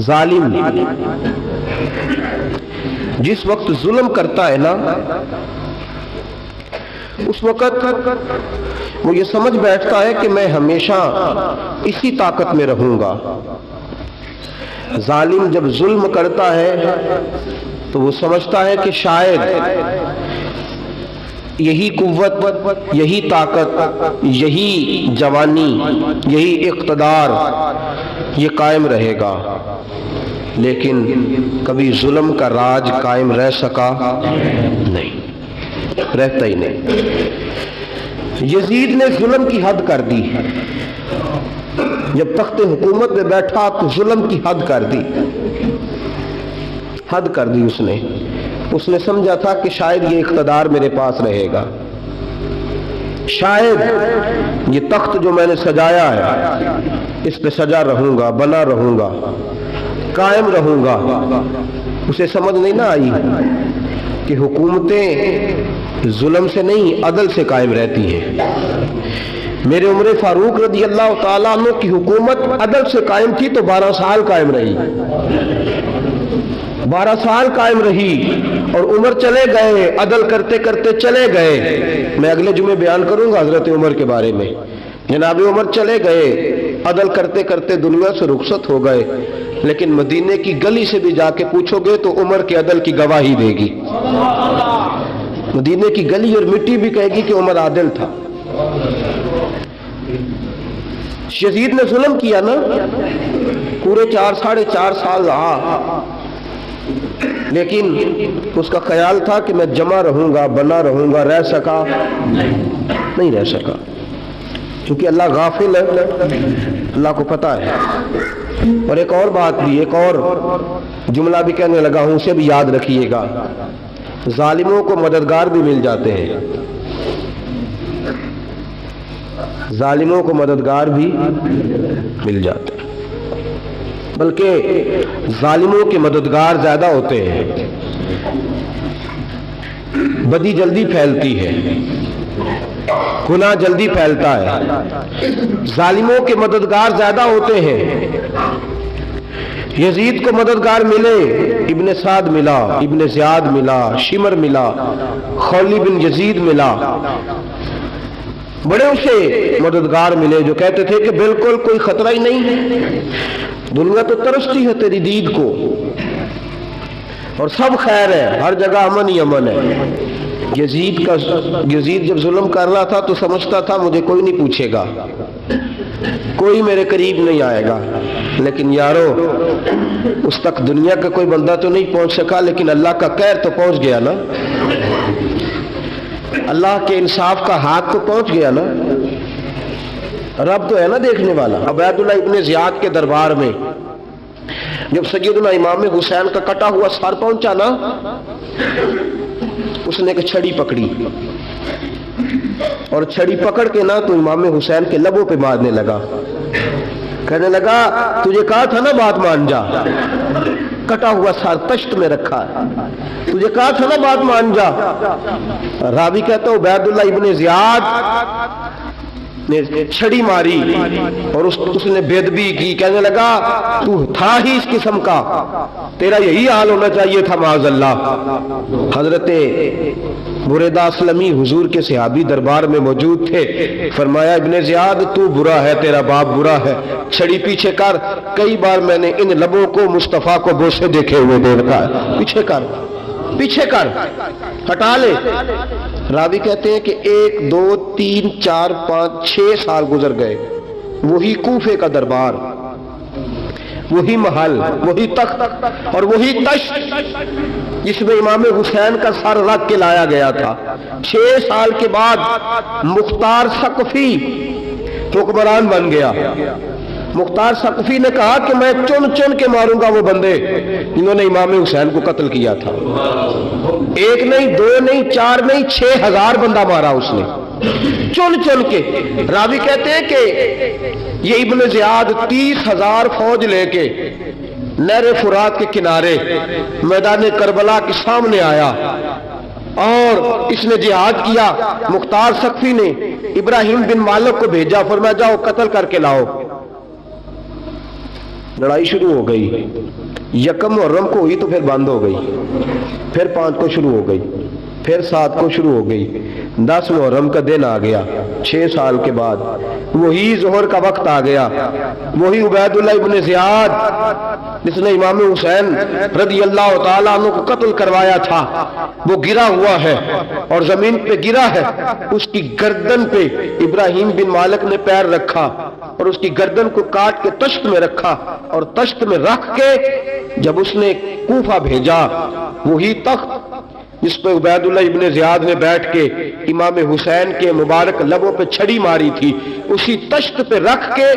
ظالم جس وقت ظلم کرتا ہے نا، اس وقت وہ یہ سمجھ بیٹھتا ہے کہ میں ہمیشہ اسی طاقت میں رہوں گا۔ ظالم جب ظلم کرتا ہے تو وہ سمجھتا ہے کہ شاید یہی قوت، یہی طاقت، یہی جوانی، یہی اقتدار یہ قائم رہے گا، لیکن کبھی ظلم کا راج قائم رہ سکا نہیں، رہتا ہی نہیں۔ یزید نے ظلم کی حد کر دی، جب تخت حکومت میں بیٹھا تو ظلم کی حد کر دی، حد کر دی اس نے سمجھا تھا کہ شاید یہ اقتدار میرے پاس رہے گا، شاید یہ تخت جو میں نے سجایا ہے اس پہ سجا رہوں گا، بنا رہوں گا، قائم رہوں گا۔ اسے سمجھ نہیں نہ آئی کہ حکومتیں ظلم سے نہیں عدل سے قائم رہتی ہیں۔ میرے عمر فاروق رضی اللہ تعالیٰ عنہ کی حکومت عدل سے قائم تھی تو 12 سال قائم رہی، 12 سال قائم رہی، اور عمر چلے گئے، عدل کرتے کرتے چلے گئے۔ میں اگلے جمعے بیان کروں گا حضرت عمر کے بارے میں۔ جناب عمر چلے گئے، عدل کرتے کرتے دنیا سے رخصت ہو گئے، لیکن مدینے کی گلی سے بھی جا کے پوچھو گے تو عمر کے عدل کی گواہی دے گی۔ مدینے کی گلی اور مٹی بھی کہے گی کہ عمر عادل تھا۔ یزید نے ظلم کیا نا، پورے 4.5 سال رہا، لیکن اس کا خیال تھا کہ میں جمع رہوں گا، بنا رہوں گا، رہ سکا نہیں، رہ سکا، کیونکہ اللہ غافل ہے، اللہ کو پتہ ہے۔ اور ایک اور بات بھی، ایک اور جملہ بھی کہنے لگا ہوں، اسے بھی یاد رکھیے گا، ظالموں کو مددگار بھی مل جاتے ہیں، ظالموں کو مددگار بھی مل جاتے ہیں، بلکہ ظالموں کے مددگار زیادہ ہوتے ہیں۔ بدی جلدی پھیلتی ہے، گناہ جلدی پھیلتا ہے، ظالموں کے مددگار زیادہ ہوتے ہیں۔ یزید کو مددگار ملے، ابن سعد ملا، ابن زیاد ملا، شمر ملا، خولی بن یزید ملا، بڑے اسے مددگار ملے جو کہتے تھے کہ بالکل کوئی خطرہ ہی نہیں ہے، دنیا تو ترستی ہے تیری دید کو، اور سب خیر ہے، ہر جگہ امن ہی امن ہے۔ یزید جب ظلم کر رہا تھا تو سمجھتا تھا مجھے کوئی نہیں پوچھے گا، کوئی میرے قریب نہیں آئے گا، لیکن یارو اس تک دنیا کا کوئی بندہ تو نہیں پہنچ سکا، لیکن اللہ کا قہر تو پہنچ گیا نا، اللہ کے انصاف کا ہاتھ تو پہنچ گیا نا، رب تو ہے نا دیکھنے والا۔ عبید اللہ ابن زیاد کے دربار میں جب سیدنا امام حسین کا کٹا ہوا سر پہنچا نا، اس نے ایک چھڑی پکڑی، اور چھڑی پکڑ کے نا تو امام حسین کے لبوں پہ مارنے لگا، کہنے لگا تجھے کہا تھا نا بات مان جا، کٹا ہوا سر تشت میں رکھا ہے، تجھے کہا تھا نا بات مان جا۔ راوی کہتا ہوں عبید اللہ ابن زیاد نے چھڑی ماری اور اس نے بے ادبی کی، کہنے لگا تو تھا ہی اس قسم کا، تیرا یہی حال ہونا چاہیے تھا معاذ اللہ۔ حضرت بریدہ اسلمی حضور کے صحابی دربار میں موجود تھے، فرمایا ابن زیاد تو برا ہے، تیرا باپ برا ہے، چھڑی پیچھے کر۔ کئی بار میں نے ان لبوں کو مصطفیٰ کو بوسے دیکھے ہوئے دیکھا ہے، پیچھے کر، پیچھے کر، ہٹا لے۔ راوی کہتے ہیں کہ 1 2 3 4 5 6 سال گزر گئے، وہی کوفے کا دربار، وہی محل، وہی تخت اور وہی تشت جس میں امام حسین کا سر رکھ کے لایا گیا تھا۔ 6 سال کے بعد مختار ثقفی حکمران بن گیا۔ مختار ثقفی نے کہا کہ میں چن چن کے ماروں گا وہ بندے جنہوں نے امام حسین کو قتل کیا تھا۔ 1 نہیں 2 نہیں 4 نہیں 6000 بندہ مارا اس نے، چن چن کے۔ راوی کہتے ہیں کہ یہ ابن زیاد 30,000 فوج لے کے نہر فرات کے کنارے میدان کربلا کے سامنے آیا اور اس نے جہاد کیا۔ مختار ثقفی نے ابراہیم بن مالک کو بھیجا، فرمایا جاؤ قتل کر کے لاؤ۔ لڑائی شروع ہو گئی، یکم محرم کو ہوئی تو پھر بند ہو گئی، پھر 5 کو شروع ہو گئی، پھر 7 کو شروع ہو گئی، 10 محرم کا دن آ گیا 6 سال کے بعد، وہی ظہر کا وقت آ گیا، وہی عبید اللہ ابن زیاد جس نے امام حسین رضی اللہ تعالیٰ عنہ کو قتل کروایا تھا، وہ گرا ہوا ہے اور زمین پہ گرا ہے، اس کی گردن پہ ابراہیم بن مالک نے پیر رکھا اور اس کی گردن کو کاٹ کے تشت میں رکھا، اور تشت میں رکھ کے جب اس نے کوفہ بھیجا، وہی تخت جس پہ عبید اللہ ابن زیاد نے بیٹھ کے امام حسین کے مبارک لبوں پہ چھڑی ماری تھی، اسی تشت پہ رکھ کے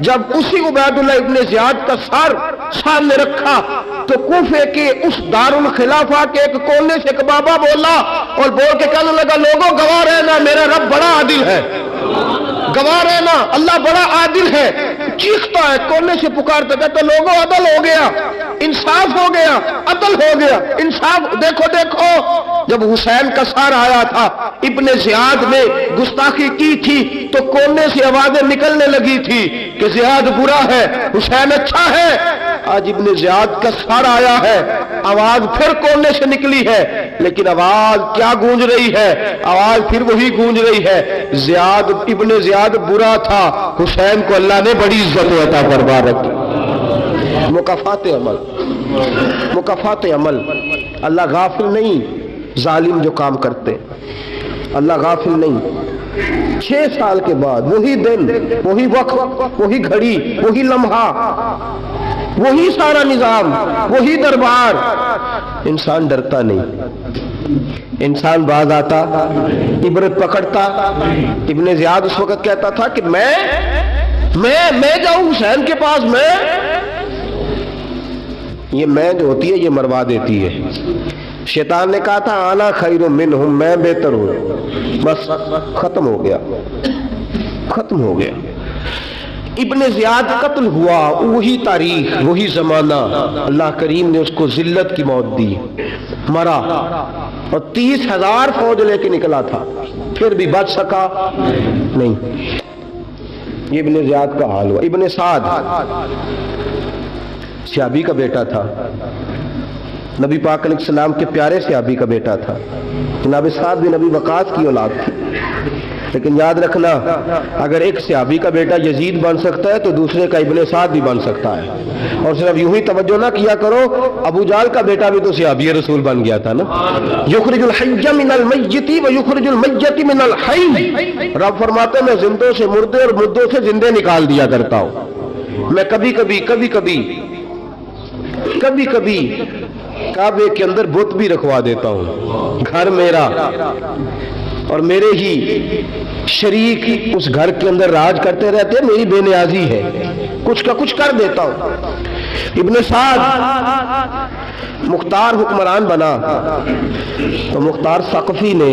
جب اسی عبید اللہ ابن زیاد کا سر سامنے رکھا تو کوفے کے اس دارالخلافہ کے ایک کونے سے ایک بابا بولا اور بول کے کہنے لگا، لوگوں گواہ رہنا میرا رب بڑا عادل ہے، گواہ رہنا اللہ بڑا عادل ہے۔ چیختا ہے، کونے سے پکارتا کہتا لوگوں عدل ہو گیا، انصاف ہو گیا، عدل ہو گیا، انصاف۔ دیکھو دیکھو، جب حسین کا سر آیا تھا، ابن زیاد نے گستاخی کی تھی تو کونے سے آوازیں نکلنے لگی تھی کہ زیاد برا ہے، حسین اچھا ہے۔ آج ابن زیاد کا سر آیا ہے، آواز پھر کونے سے نکلی ہے، لیکن آواز کیا گونج رہی ہے؟ آواز پھر وہی گونج رہی ہے، زیاد ابن زیاد برا تھا، حسین کو اللہ نے بڑی عزت عطا فرما رکھی۔ مکافات عمل، مکافات عمل، اللہ غافل نہیں ظالم جو کام کرتے، اللہ غافل نہیں۔ 6 سال کے بعد وہی دن، وہی وقت، وہی گھڑی، وہی لمحہ، وہی سارا نظام، وہی دربار، انسان ڈرتا نہیں، انسان باز آتا، عبرت پکڑتا۔ ابن زیاد اس وقت کہتا تھا کہ میں جاؤں حسین کے پاس، یہ میں جو ہوتی ہے یہ مروا دیتی ہے۔ شیطان نے کہا تھا آنا خیر منہم، میں بہتر ہوں، بس ختم ہو گیا، ختم ہو گیا۔ ابن زیاد قتل ہوا، وہی تاریخ، وہی زمانہ، اللہ کریم نے اس کو ذلت کی موت دی، مرا، اور 30,000 فوج لے کے نکلا تھا، پھر بھی بچ سکا نہیں۔ یہ ابن زیاد کا حال ہوا۔ ابن سعد صحابی کا بیٹا تھا، نبی پاک علیہ السلام کے پیارے صحابی کا بیٹا تھا، جناب سعد بن ابی وقاص کی اولاد تھی۔ لیکن یاد رکھنا، اگر ایک صحابی کا بیٹا یزید بن سکتا ہے تو دوسرے کا ابن سعد بھی بن سکتا ہے۔ اور صرف یوں ہی توجہ نہ کیا کرو، ابو جہل کا بیٹا بھی تو صحابی رسول بن گیا تھا نا۔ یخرج الحی من المیت و یخرج المیت من الحی، رب فرماتے میں زندوں سے مردے اور مردوں سے زندے نکال دیا کرتا ہوں۔ میں کبھی کبھی کعبے کے اندر بت بھی رکھوا دیتا ہوں، گھر میرا اور میرے ہی شریک اس گھر کے اندر راج کرتے رہتے، میری بے نیازی ہے، کچھ کا کچھ کر دیتا ہوں۔ ابن سعد مختار حکمران بنا تو مختار ثقفی نے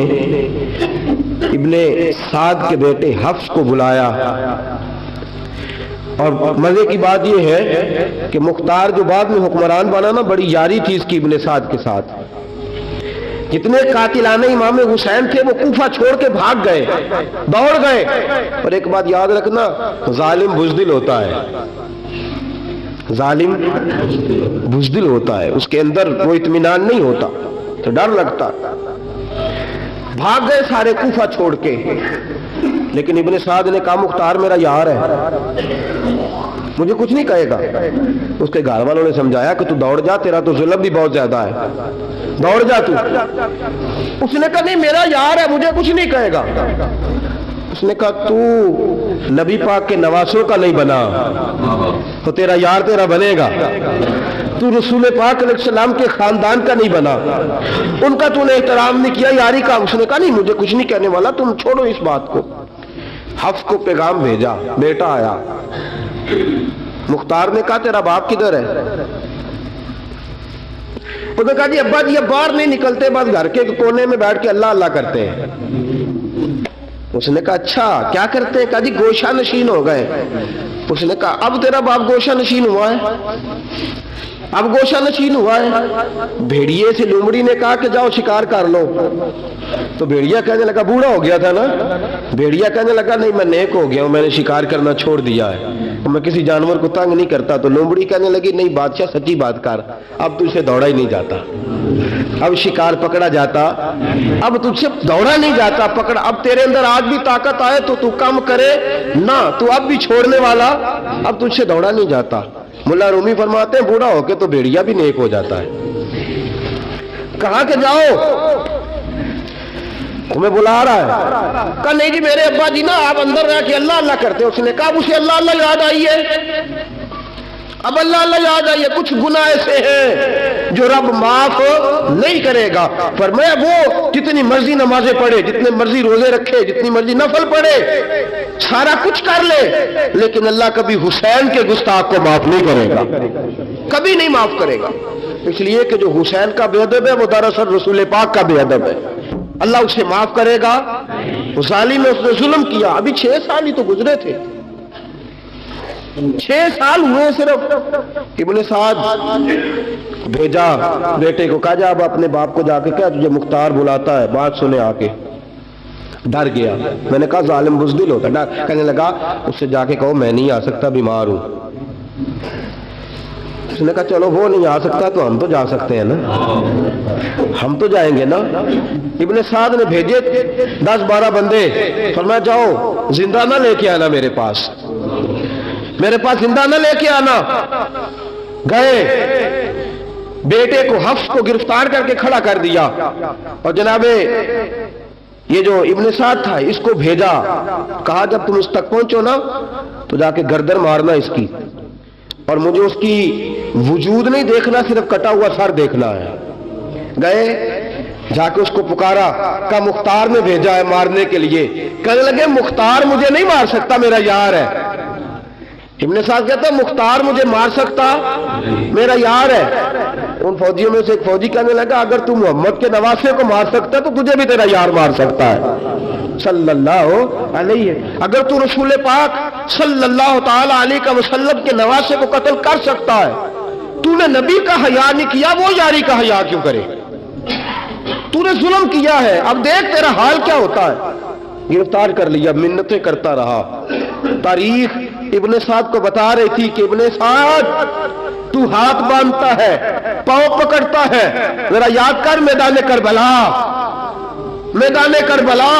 ابن سعد کے بیٹے حفص کو بلایا، اور مزے کی بات یہ ہے کہ مختار جو بعد میں حکمران بنا نا، بڑی یاری تھی اس کی ابن سعد کے ساتھ۔ جتنے قاتلان امام حسین تھے وہ کوفہ چھوڑ کے بھاگ گئے، دوڑ گئے۔ اور ایک بات یاد رکھنا، ظالم بزدل ہوتا ہے، ظالم بزدل ہوتا ہے، اس کے اندر وہ اطمینان نہیں ہوتا، تو ڈر لگتا۔ بھاگ گئے سارے کوفہ چھوڑ کے، لیکن ابن سعد نے کہا مختار میرا یار ہے، مجھے کچھ نہیں کہے گا۔ اس کے گھر والوں نے سمجھایا کہ تو دوڑ جا، تیرا تو ظلم بھی بہت زیادہ ہے، دوڑ جا تو۔ اس نے کہا نہیں میرا یار ہے، مجھے کچھ نہیں کہے گا۔ اس نے کہا تو نبی پاک کے نواسوں کا نہیں بنا تو تیرا یار تیرا بنے گا، تو رسول پاک علیہ السلام کے خاندان کا نہیں بنا، ان کا تو نے احترام نہیں کیا، یاری کا۔ اس نے کہا نہیں مجھے کچھ نہیں کہنے والا، تم چھوڑو اس بات کو۔ حفص کو پیغام بھیجا، بیٹا آیا۔ مختار نے کہا تیرا باپ کدھر ہے؟ اس نے کہا جی ابا جی اب باہر نہیں نکلتے، بس گھر کے کونے میں بیٹھ کے اللہ اللہ کرتے ہیں۔ اس نے کہا اچھا کیا کرتے ہیں؟ کہا جی گوشہ نشین ہو گئے۔ اس نے کہا اب تیرا باپ گوشہ نشین ہوا ہے؟ اب گوشہ نشین ہوا ہے، بھیڑیے سے لومڑی نے کہا کہ جاؤ شکار کر لو، تو بھیڑیا کہنے لگا، بوڑھا ہو گیا تھا نا، بھیڑیا کہنے لگا نہیں میں نیک ہو گیا ہوں، میں نے شکار کرنا چھوڑ دیا ہے، میں کسی جانور کو تنگ نہیں کرتا۔ تو لومڑی کہنے لگی نہیں بادشاہ سچی بات کر، اب تجھ سے دوڑا ہی نہیں جاتا، اب شکار پکڑا جاتا، اب تجھ سے دوڑا نہیں جاتا، پکڑا، اب تیرے اندر آج بھی طاقت آئے تو تو کم کرے نہ، تو اب بھی چھوڑنے والا، اب تجھ سے دوڑا نہیں جاتا۔ ملا رومی فرماتے ہیں بوڑھا ہو کے تو بھیڑیا بھی نیک ہو جاتا ہے۔ کہا کہ جاؤ، تمہیں بلا رہا ہے، کہا نہیں جی میرے ابا جی نا آپ اندر رہ کے اللہ اللہ کرتے، اس نے کہا اسے اللہ اللہ یاد آئی ہے، اب اللہ اللہ یاد آئیے، کچھ گناہ ایسے ہیں جو رب معاف نہیں کرے گا۔ فرمایا وہ جتنی مرضی نمازیں پڑھے، جتنے مرضی روزے رکھے، جتنی مرضی نفل پڑھے، سارا کچھ کر لے، لیکن اللہ کبھی حسین کے گستاخ کو معاف نہیں کرے گا، کبھی نہیں معاف کرے گا، اس لیے کہ جو حسین کا بے ادب ہے وہ دراصل رسول پاک کا بے ادب ہے، اللہ اسے معاف کرے گا؟ ظالم نے اس نے ظلم کیا، ابھی 6 سال ہی تو گزرے تھے، 6 سال ہوئے صرف۔ ابن سعد بھیجا بیٹے کو، کہا جا اب اپنے باپ کو جا کے کیا تجھے مختار بلاتا ہے، بات سنے آ کے۔ ڈر گیا، میں نے کہا ظالم بزدل ہوتا ہے، کہنے لگا اس سے جا کے کہو میں نہیں آ سکتا، بیمار ہوں۔ اس نے کہا چلو وہ نہیں آ سکتا تو ہم تو جا سکتے ہیں نا، ہم تو جائیں گے نا۔ ابن سعد نے بھیجے 10-12 بندے، فرمایا جاؤ زندہ نہ لے کے آنا میرے پاس، میرے پاس زندہ نہ لے کے آنا۔ گئے، بیٹے کو حفص کو گرفتار کر کے کھڑا کر دیا، اور جناب یہ جو ابن سعد تھا اس کو بھیجا، کہا جب تم اس تک پہنچو نا تو جا کے گردن مارنا اس کی، اور مجھے اس کی وجود نہیں دیکھنا، صرف کٹا ہوا سر دیکھنا ہے۔ گئے، جا کے اس کو پکارا، کہا مختار نے بھیجا ہے مارنے کے لیے۔ کہنے لگے مختار مجھے نہیں مار سکتا، میرا یار ہے۔ ابن سعد کہتا ہے مختار مجھے مار سکتا، میرا یار ہے۔ ان فوجیوں میں سے ایک فوجی کہنے لگا اگر تو محمد کے نواسے کو مار سکتا ہے تو تجھے بھی تیرا یار مار سکتا ہے صلی اللہ علیہ، اگر تو رسول پاک صلی اللہ تعالی علیہ وسلم کے نواسے کو قتل کر سکتا ہے، تو نے نبی کا حیا نہیں کیا، وہ یاری کا حیا کیوں کرے؟ تو نے ظلم کیا ہے، اب دیکھ تیرا حال کیا ہوتا ہے۔ گرفتار کر لیا، منتیں کرتا رہا۔ تاریخ ابن سعد کو بتا رہی تھی کہ ابن سعد تو ہاتھ باندھتا ہے، پاؤں پکڑتا ہے، ذرا یاد کر میدان کربلا، میدان کربلا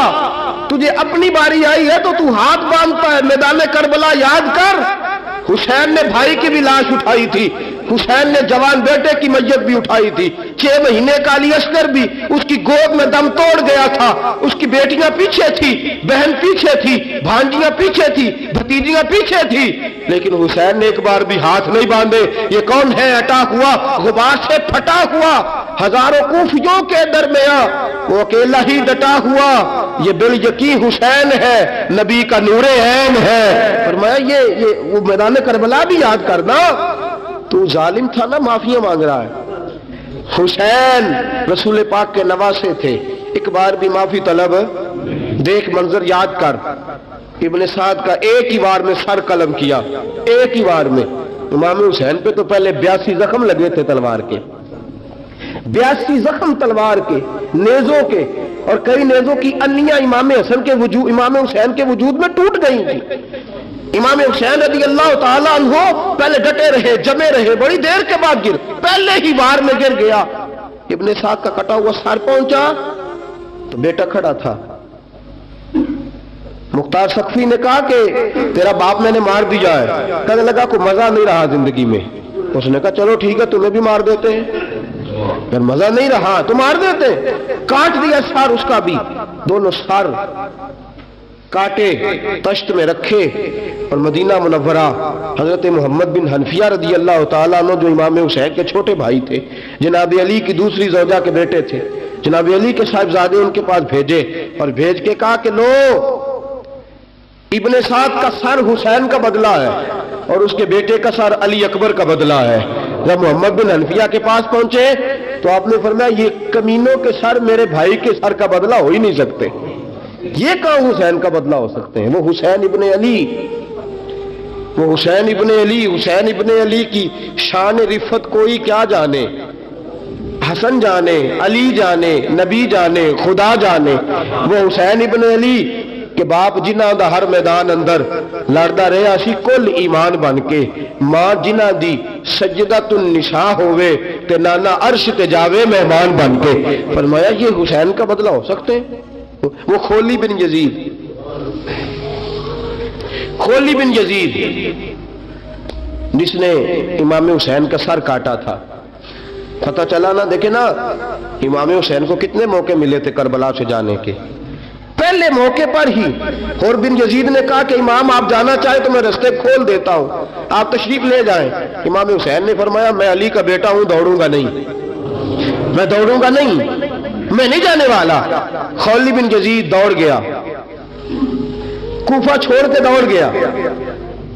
تجھے اپنی باری آئی ہے تو تو ہاتھ باندھتا ہے، میدان کربلا یاد کر۔ حسین نے بھائی کی بھی لاش اٹھائی تھی، حسین نے جوان بیٹے کی میت بھی اٹھائی تھی، 6 مہینے کا علی اصغر بھی اس کی گود میں دم توڑ گیا تھا، اس کی بیٹیاں پیچھے تھی، بہن پیچھے تھی، بھانجیاں پیچھے تھی، بھتیجیاں پیچھے تھی، لیکن حسین نے ایک بار بھی ہاتھ نہیں باندھے۔ یہ کون ہے؟ اٹا ہوا، غبار سے پھٹا ہوا، ہزاروں کوفیوں کے درمیان وہ اکیلا ہی ڈٹا ہوا، یہ بال یقین حسین ہے، نبی کا نور عین ہے۔ فرمایا یہ وہ میدان کربلا بھی یاد کرنا، تو ظالم تھا نا، معافیاں مانگ رہا ہے۔ حسین رسول پاک کے نواسے تھے، ایک بار بھی معافی طلب، دیکھ منظر یاد کر۔ ابن سعد کا ایک ہی وار میں سر قلم کیا، ایک ہی وار میں۔ امام حسین پہ تو پہلے 82 زخم لگے تھے تلوار کے، 82 زخم تلوار کے، نیزوں کے، اور کئی نیزوں کی انیاں امام حسین کے وجود میں ٹوٹ گئی تھی۔ امام حسین رضی اللہ تعالیٰ عنہ پہلے ڈٹے رہے، جمے رہے، بڑی دیر کے بعد پہلے ہی وار میں گر گیا۔ ابن سعد کا کٹا ہوا سر پہنچا تو بیٹا کھڑا تھا۔ مختار سقفی نے کہا کہ تیرا باپ میں نے مار دیا ہے۔ کہنے لگا کوئی مزہ نہیں رہا زندگی میں۔ اس نے کہا چلو ٹھیک ہے تمہیں بھی مار دیتے ہیں، پھر مزہ نہیں رہا تو مار دیتے۔ کاٹ دیا سر اس کا بھی، دونوں سر کاٹے، تشت میں رکھے، اور مدینہ منورہ حضرت محمد بن حنفیہ رضی اللہ تعالیٰ عنہ جو امام حسین کے چھوٹے بھائی تھے، جناب علی کی دوسری زوجہ کے بیٹے تھے، جناب علی کے صاحبزادے ان کے پاس بھیجے، اور بھیج کے کہا کہ لو ابن سعد کا سر حسین کا بدلہ ہے اور اس کے بیٹے کا سر علی اکبر کا بدلہ ہے۔ جب محمد بن حنفیہ کے پاس پہنچے تو آپ نے فرمایا یہ کمینوں کے سر میرے بھائی کے سر کا بدلہ ہو ہی نہیں سکتے، یہ کہاں حسین کا بدلہ ہو سکتے ہیں، وہ حسین ابن علی۔ وہ حسین ابن علی کی شان رفت کوئی کیا جانے، حسن جانے، علی جانے، نبی جانے، خدا جانے۔ وہ حسین ابن علی کہ باپ جنہ دا ہر میدان اندر لڑدا رہا سی کل ایمان بن کے، ماں جنہ دی سجدۃ النساء ہوئے تے نانا عرش تے جاوے مہمان بن کے۔ فرمایا یہ حسین کا بدلہ ہو سکتے ہیں؟ وہ خولی بن یزید جس نے امام حسین کا سر کاٹا تھا، پتہ چلا نا، دیکھیں نا امام حسین کو کتنے موقع ملے تھے کربلا سے جانے کے۔ پہلے موقع پر ہی حر بن یزید نے کہا کہ امام آپ جانا چاہیں تو میں رستے کھول دیتا ہوں، آپ تشریف لے جائیں۔ امام حسین نے فرمایا میں علی کا بیٹا ہوں، دوڑوں گا نہیں، میں نہیں جانے والا۔ خولی بن یزید دوڑ گیا، کوفہ چھوڑ کے دوڑ گیا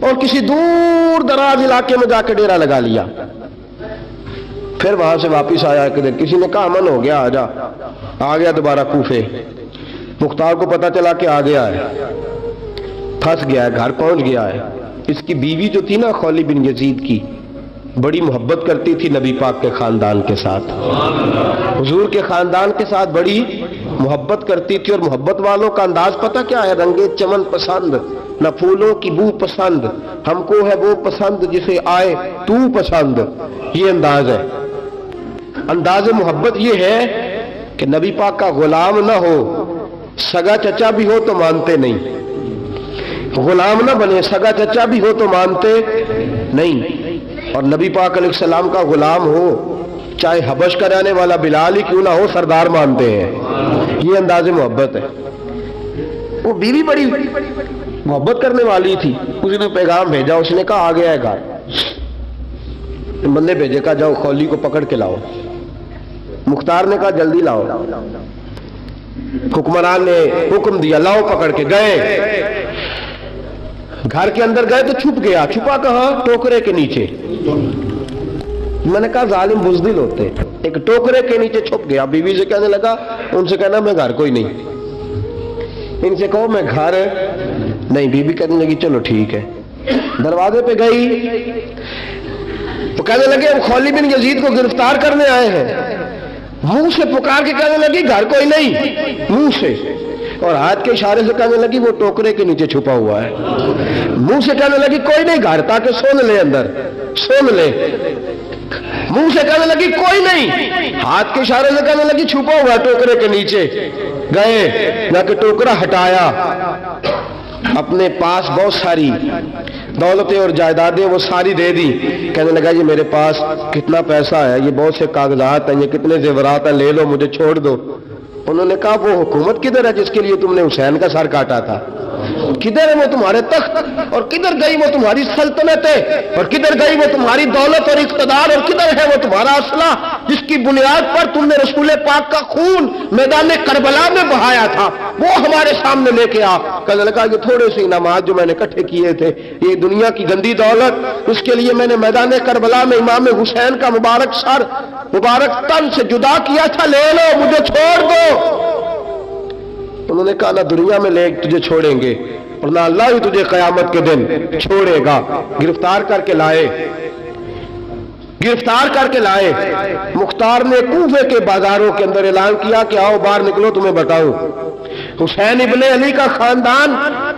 اور کسی دور دراز علاقے میں جا کے ڈیرا لگا لیا۔ پھر وہاں سے واپس آیا کہ کسی نے کہا امن ہو گیا، آ گیا دوبارہ کوفے۔ مختار کو پتا چلا کہ آ گیا ہے، پھنس گیا ہے، گھر پہنچ گیا ہے۔ اس کی بیوی جو تھی نا خولی بن یزید کی، بڑی محبت کرتی تھی نبی پاک کے خاندان کے ساتھ، حضور کے خاندان کے ساتھ بڑی محبت کرتی تھی۔ اور محبت والوں کا انداز پتہ کیا ہے؟ رنگے چمن پسند، نہ پھولوں کی بو پسند، ہم کو ہے وہ پسند جسے آئے تو پسند۔ یہ انداز ہے، انداز محبت یہ ہے کہ نبی پاک کا غلام نہ ہو، سگا چچا بھی ہو تو مانتے نہیں، غلام نہ بنے، سگا چچا بھی ہو تو مانتے نہیں۔ اور نبی پاک علیہ السلام کا غلام ہو، چاہے حبش کا رہنے والا بلال ہی کیوں نہ ہو، سردار مانتے ہیں۔ یہ انداز محبت ہے۔ وہ بیوی بڑی محبت کرنے والی تھی، اس نے پیغام بھیجا، اس نے کہا آ گیا ہے گھر۔ بندے بھیجے، کہا جاؤ خولی کو پکڑ کے لاؤ۔ مختار نے کہا جلدی لاؤ۔ حکمران نے حکم دیا، لاؤ پکڑ کے۔ گئے گھر کے اندر گئے تو چھپ گیا۔ چھپا کہاں؟ ٹوکرے کے نیچے۔ میں نے کہا ظالم بزدل ہوتے، ایک ٹوکرے کے نیچے چھپ گیا۔ بیوی سے کہنے لگا، ان سے کہنا میں گھر کوئی نہیں، ان سے کہو میں گھر نہیں۔ بیوی کہنے لگی چلو ٹھیک ہے۔ دروازے پہ گئی تو کہنے لگے ہم خولی بن یزید کو گرفتار کرنے آئے ہیں۔ منہ سے پکار کے کہنے لگی گھر کوئی نہیں، منہ سے، اور ہاتھ کے اشارے سے کہنے لگی وہ ٹوکرے کے نیچے چھپا ہوا ہے۔ منہ سے کہنے لگی کوئی نہیں گھر، تاکہ سن لے، اندر سن لے۔ منہ سے کہنے لگی کوئی نہیں، ہاتھ کے اشارے سے کہنے لگی چھپا ہوا ہے ٹوکرے کے نیچے۔ گئے، جا کے ٹوکرا ہٹایا، اپنے پاس بہت ساری دولتیں اور جائیدادیں وہ ساری دے دی۔ کہنے لگا یہ میرے پاس کتنا پیسہ ہے، یہ بہت سے کاغذات ہیں، یہ کتنے زیورات ہیں، لے لو، مجھے چھوڑ دو۔ انہوں نے کہا وہ حکومت کدھر ہے جس کے لیے تم نے حسین کا سر کاٹا تھا؟ کدھر ہے وہ تمہارے تخت، اور کدھر گئی وہ تمہاری سلطنتیں، اور کدھر گئی وہ تمہاری دولت اور اقتدار، اور کدھر ہے وہ تمہارا اسلحہ جس کی بنیاد پر تم نے رسول پاک کا خون میدان کربلا میں بہایا تھا؟ وہ ہمارے سامنے لے کے آ۔ کہنے لگا یہ تھوڑے سے انعامات جو میں نے اکٹھے کیے تھے، یہ دنیا کی گندی دولت، اس کے لیے میں نے میدان کربلا میں امام حسین کا مبارک سر مبارک تن سے جدا کیا تھا، لے لو، مجھے چھوڑ دو۔ انہوں نے کہا نہ دنیا میں لے تجھے چھوڑیں گے اور نہ اللہ ہی تجھے قیامت کے دن چھوڑے گا۔ گرفتار کر کے لائے۔ مختار نے کوفے کے بازاروں کے اندر اعلان کیا کہ آؤ باہر نکلو، تمہیں بتاؤں حسین ابن علی کا خاندان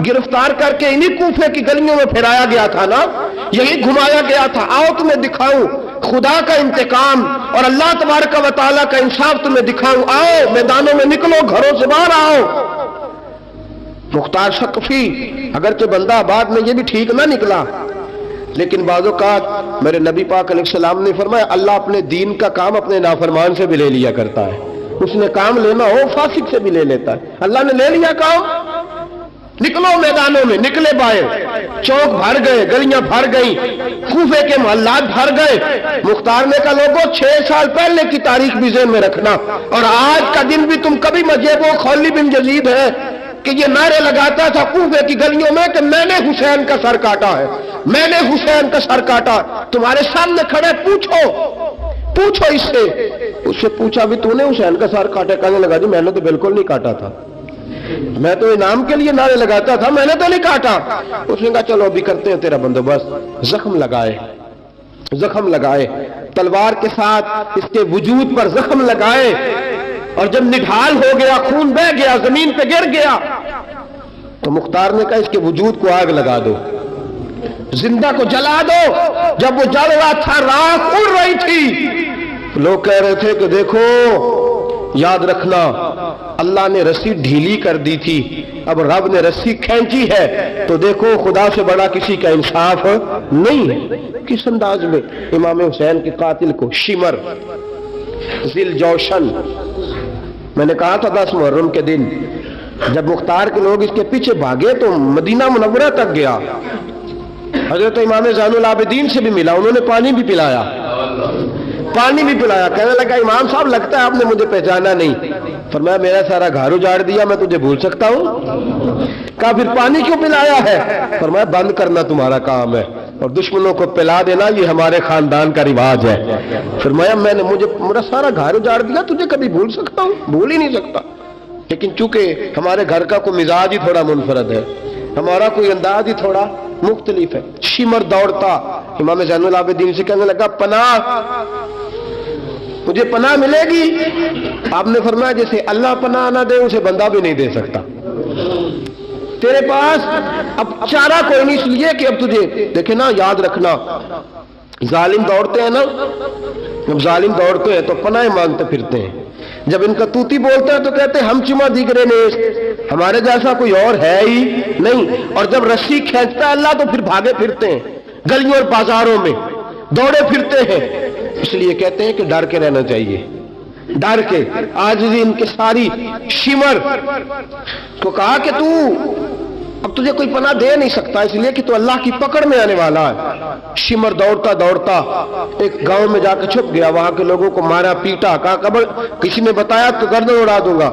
گرفتار کر کے انہی کوفے کی گلیوں میں پھرایا گیا تھا نا، یہی گھمایا گیا تھا، آؤ تمہیں دکھاؤں خدا کا انتقام اور اللہ تبارک و تعالیٰ کا انصاف تمہیں دکھاؤں، آؤ میدانوں میں نکلو، گھروں سے باہر آؤ۔ مختار ثقفی اگرچہ بندہ آباد میں یہ بھی ٹھیک نہ نکلا، لیکن بعض اوقات میرے نبی پاک علیہ السلام نے فرمایا اللہ اپنے دین کا کام اپنے نافرمان سے بھی لے لیا کرتا ہے، اس نے کام لینا ہو فاسق سے بھی لے لیتا ہے۔ اللہ نے لے لیا کام، نکلو میدانوں میں، نکلے باہر، چوک بھر گئے، گلیاں بھر گئیں، کوفے کے محلات بھر گئے۔ مختار نے کہا لوگوں 6 سال پہلے کی تاریخ بھی ذہن میں رکھنا، اور آج کا دن بھی تم کبھی مجھے وہ خولی بن یزید ہے کہ یہ نعرے لگاتا تھا کوفے کی گلیوں میں کہ میں نے حسین کا سر کاٹا ہے، میں نے حسین کا سر کاٹا۔ تمہارے سامنے کھڑے، پوچھو اس سے پوچھا بھی تو نے حسین کا سر کاٹا؟ کہنے لگا جی میں نے تو بالکل نہیں کاٹا تھا۔ میں تو انعام کے لیے نعرے لگاتا تھا، میں نے تو نہیں کاٹا۔ اس نے کہا چلو ابھی کرتے ہیں تیرا بندوبست۔ زخم لگائے تلوار کے ساتھ اس کے وجود پر زخم لگائے، اور جب نڈھال ہو گیا، خون بہہ گیا، زمین پہ گر گیا، تو مختار نے کہا اس کے وجود کو آگ لگا دو، زندہ کو جلا دو۔ جب وہ جل رہا تھا، راکھ اڑ رہی تھی، لوگ کہہ رہے تھے کہ دیکھو یاد رکھنا اللہ نے رسی ڈھیلی کر دی تھی، اب رب نے رسی کھینچی ہے، تو دیکھو خدا سے بڑا کسی کا انصاف نہیں ہے۔ کس انداز میں امام حسین کے قاتل کو شمر ذیل جوشن، میں نے کہا تھا 10 محرم کے دن جب مختار کے لوگ اس کے پیچھے بھاگے تو مدینہ منورہ تک گیا، حضرت امام زین العابدین سے بھی ملا، انہوں نے پانی بھی پلایا، کہنے لگا امام صاحب لگتا ہے آپ نے مجھے پہچانا نہیں۔ فرمایا میرا سارا گھر اجاڑ دیا، میں تجھے بھول سکتا ہوں؟ کہا پھر پانی کیوں پلایا ہے؟ فرمایا بند کرنا تمہارا کام ہے، اور دشمنوں کو پلا دینا یہ ہمارے خاندان کا رواج ہے۔ فرمایا میرا سارا گھر اجاڑ دیا، تجھے کبھی بھول سکتا ہوں؟ بھول ہی نہیں سکتا، لیکن چونکہ ہمارے گھر کا کوئی مزاج ہی تھوڑا منفرد ہے، ہمارا کوئی انداز ہی تھوڑا مختلف ہے۔ شمر دوڑتا امام زین العابدین سے کہنے لگا پناہ، مجھے پناہ ملے گی؟ آپ نے فرمایا جیسے اللہ پناہ نہ دے اسے بندہ بھی نہیں دے سکتا، تیرے پاس اب چارہ کوئی نہیں، اس لیے کہ اب تجھے دیکھے نا، یاد رکھنا ظالم دوڑتے ہیں نا، جب ظالم دوڑتے ہیں تو پناہ مانگتے پھرتے ہیں، جب ان کا توتی بولتا ہے تو کہتے ہیں ہم چما دیگرے نیست، ہمارے جیسا کوئی اور ہے ہی نہیں، اور جب رسی کھینچتا ہے اللہ تو پھر بھاگے پھرتے ہیں گلیوں اور بازاروں میں، دوڑے پھرتے ہیں۔ اس لیے کہتے ہیں کہ ڈر کے رہنا چاہیے، ڈر کے۔ آج ان کے ساری شمر کو کہا کہ تو اب تجھے کوئی پناہ دے نہیں سکتا، اس لیے کہ تو اللہ کی پکڑ میں آنے والا ہے۔ شمر دوڑتا دوڑتا ایک گاؤں میں جا کے چھپ گیا، وہاں کے لوگوں کو مارا پیٹا، کہا قبر کسی نے بتایا تو گردن اڑا دوں گا۔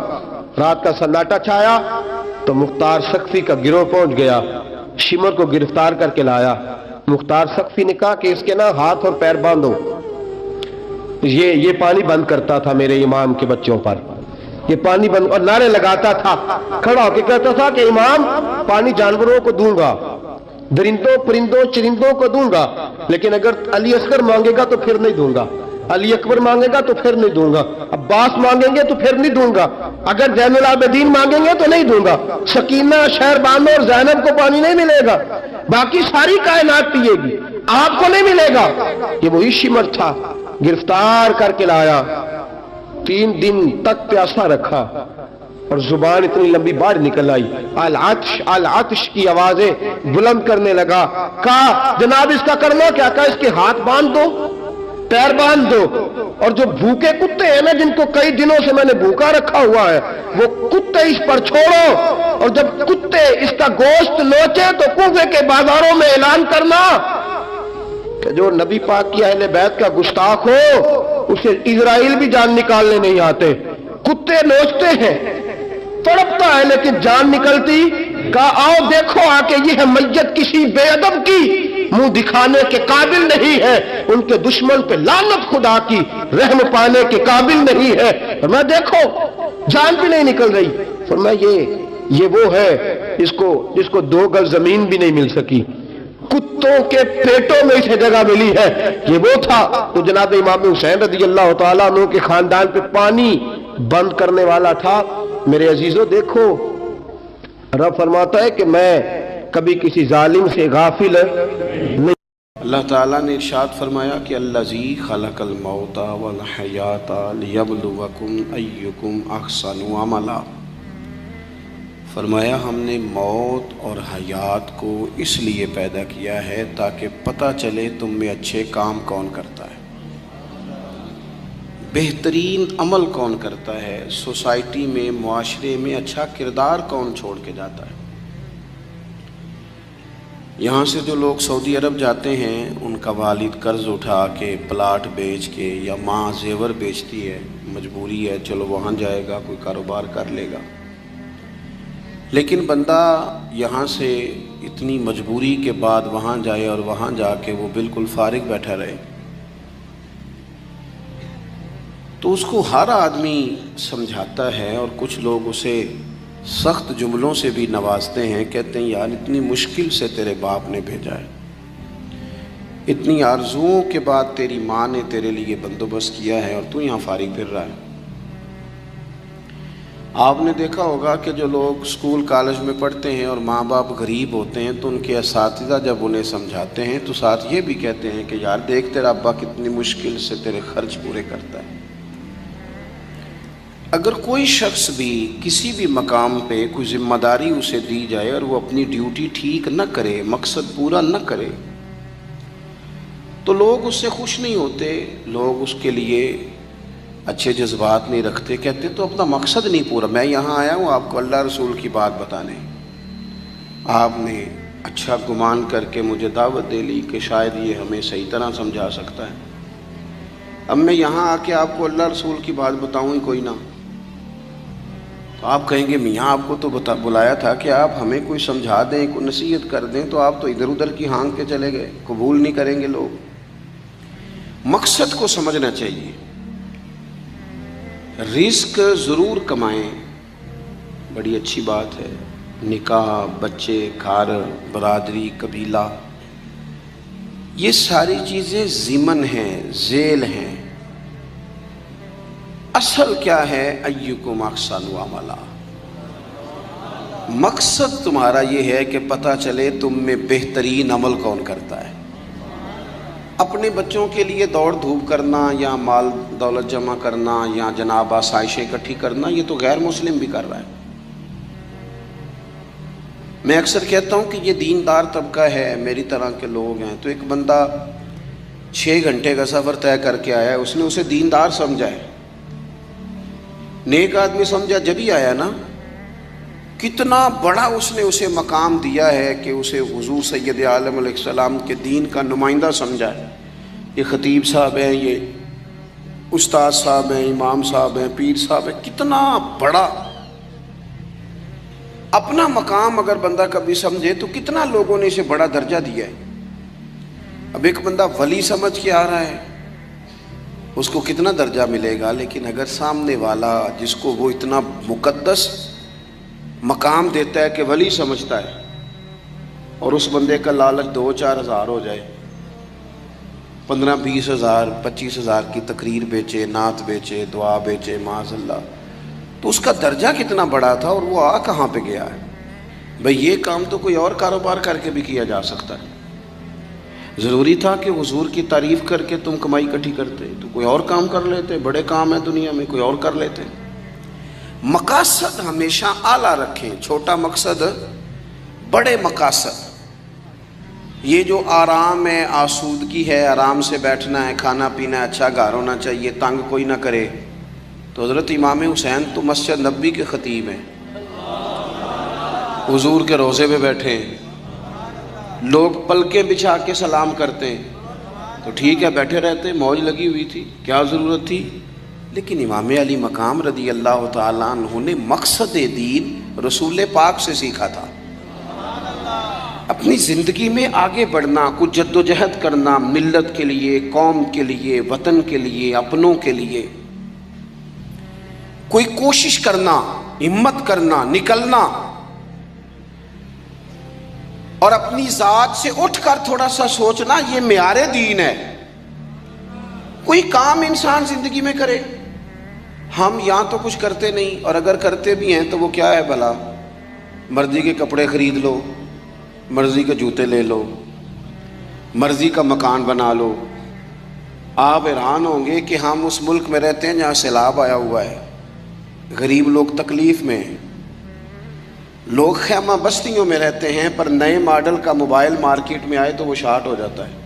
رات کا سناٹا چھایا تو مختار سقفی کا گروہ پہنچ گیا، شمر کو گرفتار کر کے لایا۔ مختار سقفی نے کہا کہ اس کے نا ہاتھ اور پیر باندھو، یہ پانی بند کرتا تھا میرے امام کے بچوں پر، یہ پانی بند، اور نعرے لگاتا تھا، کھڑا ہو کے کہتا تھا کہ امام پانی جانوروں کو دوں گا، درندوں پرندوں چرندوں کو دوں گا، لیکن اگر علی اصغر مانگے گا تو پھر نہیں دوں گا، علی اکبر مانگے گا تو پھر نہیں دوں گا، عباس مانگیں گے تو پھر نہیں دوں گا، اگر زین العابدین مانگیں گے تو نہیں دوں گا، سکینہ شہربانو اور زینب کو پانی نہیں ملے گا، باقی ساری کائنات پیے گی، آپ کو نہیں ملے گا۔ یہ وہی شمر تھا، گرفتار کر کے لایا، 3 دن تک پیاسا رکھا، اور زبان اتنی لمبی باہر نکل آئی، العطش العطش کی آوازیں بلند کرنے لگا۔ کہا جناب اس کا کرنا کیا؟ کہا اس کے ہاتھ باندھ دو، پیر باندھ دو، اور جو بھوکے کتے ہیں نا جن کو کئی دنوں سے میں نے بھوکا رکھا ہوا ہے، وہ کتے اس پر چھوڑو، اور جب کتے اس کا گوشت نوچے تو کوفے کے بازاروں میں اعلان کرنا کہ جو نبی پاک کی اہل بیت کا گستاخ ہو اسے اسرائیل بھی جان نکالنے نہیں آتے۔ کتے نوچتے ہیں، تڑپتا ہے لیکن جان نکلتی۔ کہا آؤ دیکھو آ کے یہ ہے میت کسی بے ادب کی، منہ دکھانے کے قابل نہیں ہے، ان کے دشمن پہ لعنت خدا کی، رحم پانے کے قابل نہیں ہے۔ میں دیکھو جان بھی نہیں نکل رہی۔ فرمایا یہ وہ ہے جس کو 2 گز زمین بھی نہیں مل سکی، کتوں کے پیٹوں میں اسے جگہ ملی ہے، یہ وہ تھا۔ تو جناب امام حسین رضی اللہ تعالیٰ عنہ کے خاندان پہ پانی بند کرنے والا تھا۔ میرے عزیزو دیکھو، رب فرماتا ہے کہ میں کبھی کسی ظالم سے غافل نہیں۔ اللہ تعالیٰ نے ارشاد فرمایا کہ الذی خلق الموت والحیات لیبلوکم ایکم احسن عملا۔ فرمایا ہم نے موت اور حیات کو اس لیے پیدا کیا ہے تاکہ پتہ چلے تم میں اچھے کام کون کرتا ہے، بہترین عمل کون کرتا ہے، سوسائٹی میں معاشرے میں اچھا کردار کون چھوڑ کے جاتا ہے۔ یہاں سے جو لوگ سعودی عرب جاتے ہیں ان کا والد قرض اٹھا کے پلاٹ بیچ کے، یا ماں زیور بیچتی ہے، مجبوری ہے چلو وہاں جائے گا کوئی کاروبار کر لے گا، لیکن بندہ یہاں سے اتنی مجبوری کے بعد وہاں جائے اور وہاں جا کے وہ بالکل فارغ بیٹھا رہے، تو اس کو ہر آدمی سمجھاتا ہے اور کچھ لوگ اسے سخت جملوں سے بھی نوازتے ہیں، کہتے ہیں یار اتنی مشکل سے تیرے باپ نے بھیجا ہے، اتنی آرزوؤں کے بعد تیری ماں نے تیرے لیے بندوبست کیا ہے اور تو یہاں فارغ پھر رہا ہے۔ آپ نے دیکھا ہوگا کہ جو لوگ اسکول کالج میں پڑھتے ہیں اور ماں باپ غریب ہوتے ہیں تو ان کے اساتذہ جب انہیں سمجھاتے ہیں تو ساتھ یہ بھی کہتے ہیں کہ یار دیکھ تیرا ابا کتنی مشکل سے تیرے خرچ پورے کرتا ہے۔ اگر کوئی شخص بھی کسی بھی مقام پہ کوئی ذمہ داری اسے دی جائے اور وہ اپنی ڈیوٹی ٹھیک نہ کرے، مقصد پورا نہ کرے، تو لوگ اس سے خوش نہیں ہوتے، لوگ اس کے لیے اچھے جذبات نہیں رکھتے، کہتے تو اپنا مقصد نہیں پورا۔ میں یہاں آیا ہوں آپ کو اللہ رسول کی بات بتانے، آپ نے اچھا گمان کر کے مجھے دعوت دے لی کہ شاید یہ ہمیں صحیح طرح سمجھا سکتا ہے، اب میں یہاں آ کے آپ کو اللہ رسول کی بات بتاؤں ہی کوئی نہ، تو آپ کہیں گے میاں آپ کو تو بلایا تھا کہ آپ ہمیں کوئی سمجھا دیں، کوئی نصیحت کر دیں، تو آپ تو ادھر ادھر کی ہانک کے چلے گئے، قبول نہیں کریں گے لوگ۔ مقصد کو سمجھنا چاہیے، رزق ضرور کمائیں، بڑی اچھی بات ہے، نکاح، بچے، گھر، برادری، قبیلہ، یہ ساری چیزیں ضمن ہیں، ذیل ہیں۔ اصل کیا ہے؟ ایکم احسن عملا، مقصد تمہارا یہ ہے کہ پتہ چلے تم میں بہترین عمل کون کرتا ہے۔ اپنے بچوں کے لیے دوڑ دھوپ کرنا یا مال دولت جمع کرنا یا جناب آسائشیں اکٹھی کرنا، یہ تو غیر مسلم بھی کر رہا ہے۔ میں اکثر کہتا ہوں کہ یہ دیندار طبقہ ہے، میری طرح کے لوگ ہیں، تو ایک بندہ 6 گھنٹے کا سفر طے کر کے آیا ہے، اس نے اسے دیندار سمجھا ہے، نیک آدمی سمجھا جب ہی آیا نا، کتنا بڑا اس نے اسے مقام دیا ہے کہ اسے حضور سید عالم علیہ السلام کے دین کا نمائندہ سمجھا ہے۔ یہ خطیب صاحب ہیں، یہ استاد صاحب ہیں، امام صاحب ہیں، پیر صاحب ہیں، کتنا بڑا اپنا مقام اگر بندہ کبھی سمجھے تو کتنا لوگوں نے اسے بڑا درجہ دیا ہے۔ اب ایک بندہ ولی سمجھ کے آ رہا ہے، اس کو کتنا درجہ ملے گا، لیکن اگر سامنے والا جس کو وہ اتنا مقدس مقام دیتا ہے کہ ولی سمجھتا ہے، اور اس بندے کا لالچ 2-4 ہزار ہو جائے، 15-20 ہزار 25 ہزار کی تقریر بیچے، نعت بیچے، دعا بیچے، معاذ اللہ، تو اس کا درجہ کتنا بڑا تھا اور وہ آ کہاں پہ گیا ہے۔ بھئی یہ کام تو کوئی اور کاروبار کر کے بھی کیا جا سکتا ہے، ضروری تھا کہ حضور کی تعریف کر کے تم کمائی اکٹھی کرتے تو کوئی اور کام کر لیتے، بڑے کام ہیں دنیا میں، کوئی اور کر لیتے۔ مقاصد ہمیشہ اعلیٰ رکھیں، چھوٹا مقصد، بڑے مقاصد۔ یہ جو آرام ہے، آسودگی ہے، آرام سے بیٹھنا ہے، کھانا پینا ہے، اچھا گھر ہونا چاہیے، تنگ کوئی نہ کرے، تو حضرت امام حسین تو مسجد نبوی کے خطیب ہیں، حضور کے روضے پہ بیٹھے ہیں، لوگ پلکیں بچھا کے سلام کرتے ہیں، تو ٹھیک ہے بیٹھے رہتے، موج لگی ہوئی تھی، کیا ضرورت تھی؟ لیکن امام علی مقام رضی اللہ تعالیٰ عنہ نے مقصد دین رسول پاک سے سیکھا تھا۔ اپنی زندگی میں آگے بڑھنا، کچھ جد و جہد کرنا، ملت کے لیے، قوم کے لیے، وطن کے لیے، اپنوں کے لیے کوئی کوشش کرنا، ہمت کرنا، نکلنا، اور اپنی ذات سے اٹھ کر تھوڑا سا سوچنا، یہ معیار دین ہے۔ کوئی کام انسان زندگی میں کرے، ہم یہاں تو کچھ کرتے نہیں، اور اگر کرتے بھی ہیں تو وہ کیا ہے بھلا؟ مرضی کے کپڑے خرید لو، مرضی کے جوتے لے لو، مرضی کا مکان بنا لو۔ آپ حیران ہوں گے کہ ہم اس ملک میں رہتے ہیں جہاں سیلاب آیا ہوا ہے، غریب لوگ تکلیف میں ہیں، لوگ خیمہ بستیوں میں رہتے ہیں، پر نئے ماڈل کا موبائل مارکیٹ میں آئے تو وہ شارٹ ہو جاتا ہے۔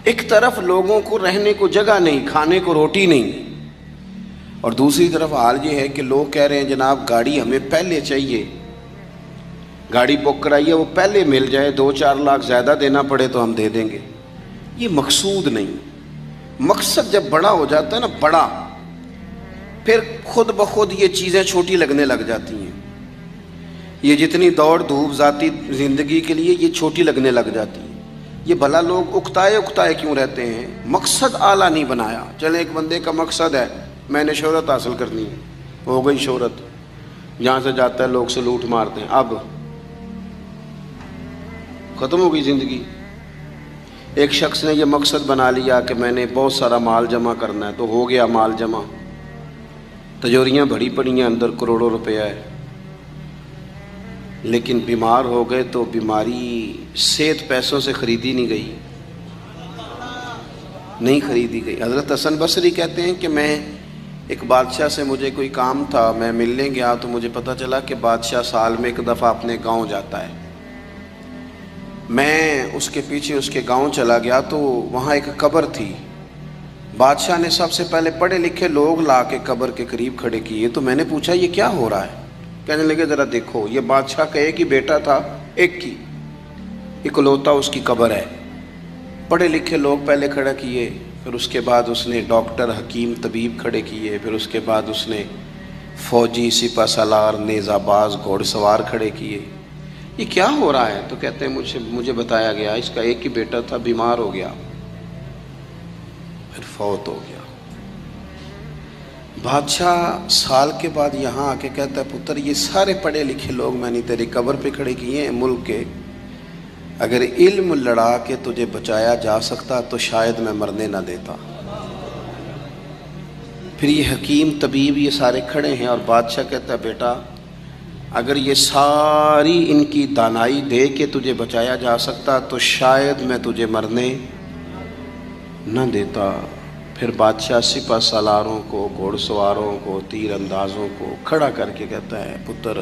ایک طرف لوگوں کو رہنے کو جگہ نہیں، کھانے کو روٹی نہیں، اور دوسری طرف حال یہ ہے کہ لوگ کہہ رہے ہیں جناب گاڑی ہمیں پہلے چاہیے، گاڑی بک کرائیے، وہ پہلے مل جائے، 2-4 لاکھ زیادہ دینا پڑے تو ہم دے دیں گے۔ یہ مقصود نہیں۔ مقصد جب بڑا ہو جاتا ہے نا، بڑا، پھر خود بخود یہ چیزیں چھوٹی لگنے لگ جاتی ہیں۔ یہ جتنی دوڑ دھوپ ذاتی زندگی کے لیے یہ چھوٹی لگنے لگ جاتی ہیں۔ یہ بھلا لوگ اکتائے کیوں رہتے ہیں؟ مقصد اعلیٰ نہیں بنایا۔ چلے ایک بندے کا مقصد ہے میں نے شہرت حاصل کرنی ہے، ہو گئی شہرت، جہاں سے جاتا ہے لوگ سلوٹ مارتے ہیں. اب ختم ہو گئی زندگی. ایک شخص نے یہ مقصد بنا لیا کہ میں نے بہت سارا مال جمع کرنا ہے، تو ہو گیا مال جمع، تجوریاں بھری پڑی ہیں، اندر کروڑوں روپیہ ہے، لیکن بیمار ہو گئے تو بیماری صحت پیسوں سے خریدی نہیں گئی، نہیں خریدی گئی. حضرت حسن بصری کہتے ہیں کہ میں ایک بادشاہ سے مجھے کوئی کام تھا، میں ملنے گیا تو مجھے پتہ چلا کہ بادشاہ سال میں ایک دفعہ اپنے گاؤں جاتا ہے. میں اس کے پیچھے اس کے گاؤں چلا گیا تو وہاں ایک قبر تھی. بادشاہ نے سب سے پہلے پڑھے لکھے لوگ لا کے قبر کے قریب کھڑے کیے. تو میں نے پوچھا یہ کیا ہو رہا ہے؟ کہنے لگے ذرا دیکھو، یہ بادشاہ کا ایک ہی بیٹا تھا، ایک کی اکلوتا اس کی قبر ہے. پڑھے لکھے لوگ پہلے کھڑا کیے، پھر اس کے بعد اس نے ڈاکٹر حکیم طبیب کھڑے کیے، پھر اس کے بعد اس نے فوجی سپہ سالار نیزہ باز گھوڑ سوار کھڑے کیے. یہ کیا ہو رہا ہے؟ تو کہتے ہیں مجھے بتایا گیا اس کا ایک ہی بیٹا تھا، بیمار ہو گیا، پھر فوت ہو گیا. بادشاہ سال کے بعد یہاں آ کے کہتا ہے پتر یہ سارے پڑھے لکھے لوگ میں نے تیری قبر پہ کھڑے کیے ہیں ملک کے، اگر علم لڑا کے تجھے بچایا جا سکتا تو شاید میں مرنے نہ دیتا. پھر یہ حکیم طبیب یہ سارے کھڑے ہیں اور بادشاہ کہتا ہے بیٹا اگر یہ ساری ان کی دانائی دے کے تجھے بچایا جا سکتا تو شاید میں تجھے مرنے نہ دیتا. پھر بادشاہ سپہ سالاروں کو، گھوڑ سواروں کو، تیر اندازوں کو کھڑا کر کے کہتا ہے پتر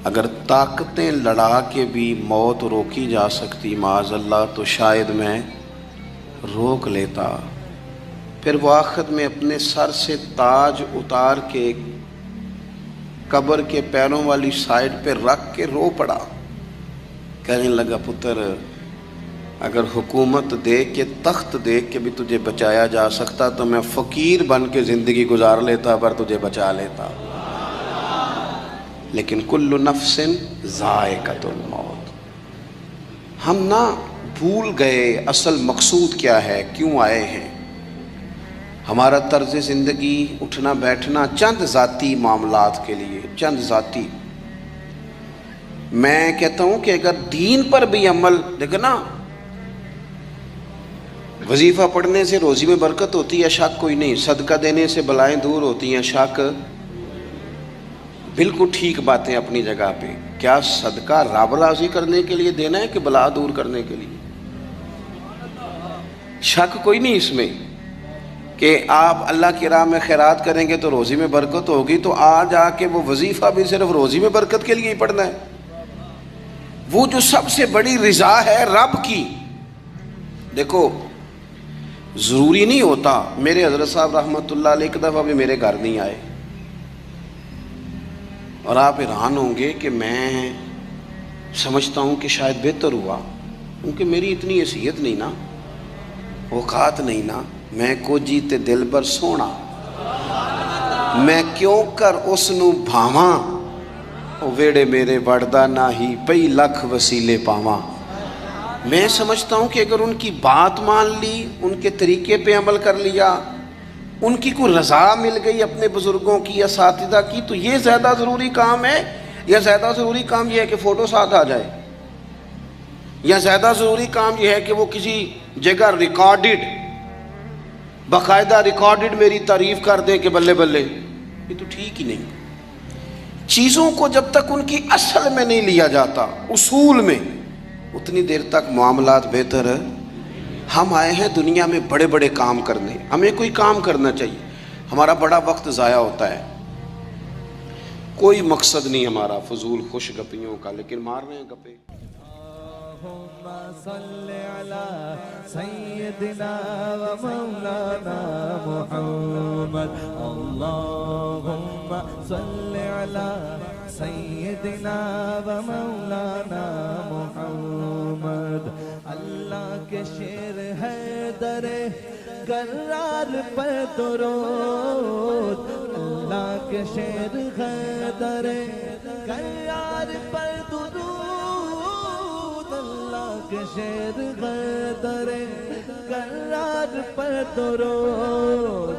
اگر طاقتیں لڑا کے بھی موت روکی جا سکتی معاذ اللہ تو شاید میں روک لیتا. پھر وہ آخر میں اپنے سر سے تاج اتار کے قبر کے پیروں والی سائڈ پہ رکھ کے رو پڑا. کہنے لگا پتر اگر حکومت دے کے تخت دے کے بھی تجھے بچایا جا سکتا تو میں فقیر بن کے زندگی گزار لیتا پر تجھے بچا لیتا. لیکن کل نفس ذائقۃ الموت. ہم نہ بھول گئے اصل مقصود کیا ہے، کیوں آئے ہیں. ہمارا طرز زندگی اٹھنا بیٹھنا چند ذاتی معاملات کے لیے، چند ذاتی. میں کہتا ہوں کہ اگر دین پر بھی عمل دیکھو نا، وظیفہ پڑھنے سے روزی میں برکت ہوتی ہے شک کوئی نہیں، صدقہ دینے سے بلائیں دور ہوتی ہیں شک، بالکل ٹھیک باتیں اپنی جگہ پہ. کیا صدقہ رب راضی کرنے کے لیے دینا ہے کہ بلا دور کرنے کے لیے؟ شک کوئی نہیں اس میں کہ آپ اللہ کی راہ میں خیرات کریں گے تو روزی میں برکت ہوگی، تو آج آ کے وہ وظیفہ بھی صرف روزی میں برکت کے لیے ہی پڑھنا ہے. وہ جو سب سے بڑی رضا ہے رب کی. دیکھو ضروری نہیں ہوتا، میرے حضرت صاحب رحمۃ اللہ علیہ ایک دفعہ بھی میرے گھر نہیں آئے، اور آپ حیران ہوں گے کہ میں سمجھتا ہوں کہ شاید بہتر ہوا، کیونکہ میری اتنی حیثیت نہیں نا، اوقات نہیں نا. میں کو جیتے دل بر سونا، میں کیوں کر اس نو بھاواں، او ویڑے میرے وڑدا نہ ہی پئی لکھ وسیلے پاواں. میں سمجھتا ہوں کہ اگر ان کی بات مان لی، ان کے طریقے پہ عمل کر لیا، ان کی کوئی رضا مل گئی اپنے بزرگوں کی، اساتذہ کی، تو یہ زیادہ ضروری کام ہے، یا زیادہ ضروری کام یہ ہے کہ فوٹو ساتھ آ جائے، یا زیادہ ضروری کام یہ ہے کہ وہ کسی جگہ ریکارڈڈ، باقاعدہ ریکارڈڈ میری تعریف کر دیں کہ بلے بلے. یہ تو ٹھیک ہی نہیں. چیزوں کو جب تک ان کی اصل میں نہیں لیا جاتا، اصول میں، اتنی دیر تک معاملات بہتر ہے. ہم آئے ہیں دنیا میں بڑے بڑے کام کرنے، ہمیں کوئی کام کرنا چاہیے. ہمارا بڑا وقت ضائع ہوتا ہے، کوئی مقصد نہیں ہمارا فضول خوش گپیوں کا، لیکن مار رہے ہیں گپے. اللهم صل على سيدنا ومولانا محمد. اللهم صل على سيدنا ومولانا محمد. اللہ کے شیر ہے در کرار پر درود، اللہ کے شیر ہے در کرار پر درود، کے شیر غدر کرار پر درود.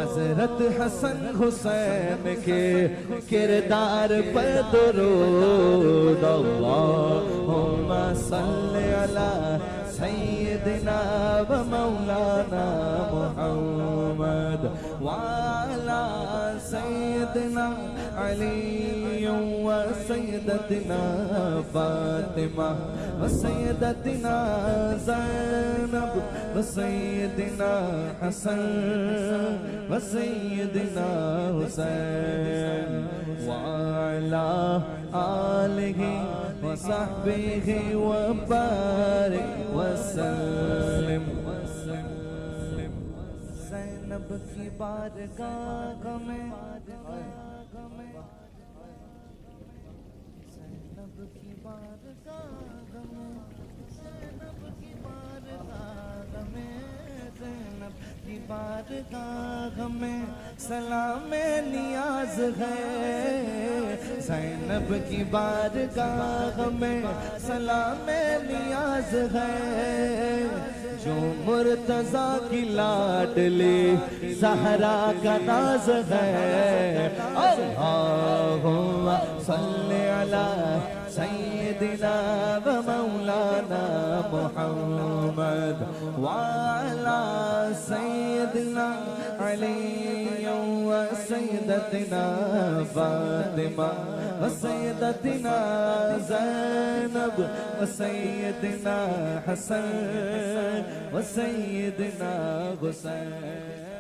حضرت حسن حسین کے کردار پر درود اللہم صلی علی سیدنا و مولانا محمد وعلی سیدنا علی و سیدتنا فاطمہ و سیدتنا زینب و سیدنا حسن و سیدنا حسین وعلی آلہ و صحبہ و بارک وسلم زینب کی بارگاہ میں زینب کی بارگاہ میں زینب کی بارگاہ میں زینب کی بارگاہ میں سلام نیاز ہے زینب کی بارگاہ میں سلام نیاز ہے جو مرتضیٰ کی لاڈلی زہرا کا ناز ہے اللہم صلی علی سیدنا و مولانا محمد وعلی سیدنا علی و سیدتنا فاطمہ و سیدتنا زینب و سیدنا حسن و سیدنا حسین